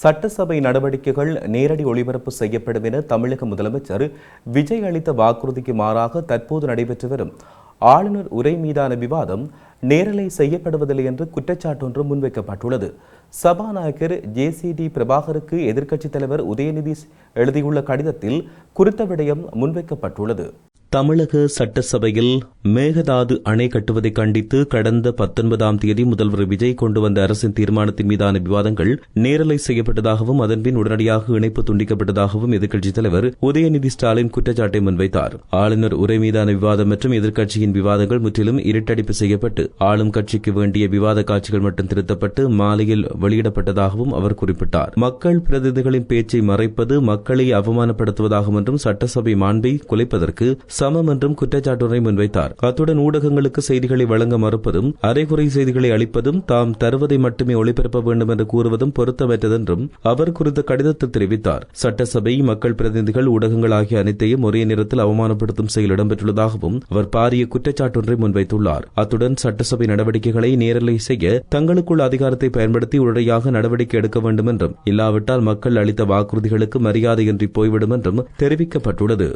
சட்டசபை நடவடிக்கைகள் நேரடி ஒளிபரப்பு செய்யப்படும் என தமிழக முதலமைச்சர் விஜய் அளித்த வாக்குறுதிக்கு மாறாக தற்போது நடைபெற்று வரும் ஆளுநர் உரை மீதான விவாதம் நேரலை செய்யப்படுவதில்லை என்று குற்றச்சாட்டொன்று முன்வைக்கப்பட்டுள்ளது. சபாநாயகர் ஜே.சி.டி. பிரபாகருக்கு எதிர்க்கட்சித் தலைவர் உதயநிதி எழுதியுள்ள கடிதத்தில் குறித்த விடயம் முன்வைக்கப்பட்டுள்ளது. தமிழக சட்டசபையில் மேகதாது அணை கட்டுவதை கண்டித்து கடந்த 19ஆம் தேதி முதல்வர் விஜய் கொண்டு வந்த அரசின் தீர்மானத்தின் மீதான விவாதங்கள் நேரலை செய்யப்பட்டதாகவும் அதன்பின் உடனடியாக இணைப்பு துண்டிக்கப்பட்டதாகவும் எதிர்க்கட்சித் தலைவர் உதயநிதி ஸ்டாலின் குற்றச்சாட்டை முன்வைத்தார். ஆளுநர் உரை மீதான விவாதம் மற்றும் எதிர்க்கட்சியின் விவாதங்கள் முற்றிலும் இருட்டடிப்பு செய்யப்பட்டு ஆளும் கட்சிக்கு வேண்டிய விவாத காட்சிகள் மட்டும் திருத்தப்பட்டு மாலையில் வெளியிடப்பட்டதாகவும் அவர் குறிப்பிட்டார். மக்கள் பிரதிநிதிகளின் பேச்சை மறைப்பது மக்களை அவமானப்படுத்துவதாகும் என்றும் சட்டசபை மாண்பை குலைப்பதற்கு சமம் என்றும் குற்றச்சாட்டுரை முன்வைத்தார். அத்துடன் ஊடகங்களுக்கு செய்திகளை வழங்க மறுப்பதும் அரைகுறை செய்திகளை அளிப்பதும் தாம் தருவதை மட்டுமே ஒளிபரப்ப வேண்டும் என்று கூறுவதும் பொருத்தமற்றதென்றும் அவர் குறித்த கடிதத்தில் தெரிவித்தார். சட்டசபை மக்கள் பிரதிநிதிகள் ஊடகங்கள் ஆகிய அனைத்தையும் ஒரே நேரத்தில் அவமானப்படுத்தும் செயல் இடம்பெற்றுள்ளதாகவும் அவர் பாரிய குற்றச்சாட்டொன்றை முன்வைத்துள்ளார். அத்துடன் சட்டசபை நடவடிக்கைகளை நேரலை செய்ய தங்களுக்குள் அதிகாரத்தை பயன்படுத்தி உடனடியாக நடவடிக்கை எடுக்க வேண்டும் என்றும் இல்லாவிட்டால் மக்கள் அளித்த வாக்குறுதிகளுக்கு மரியாதையின்றி போய்விடும் என்றும் தெரிவிக்கப்பட்டுள்ளது.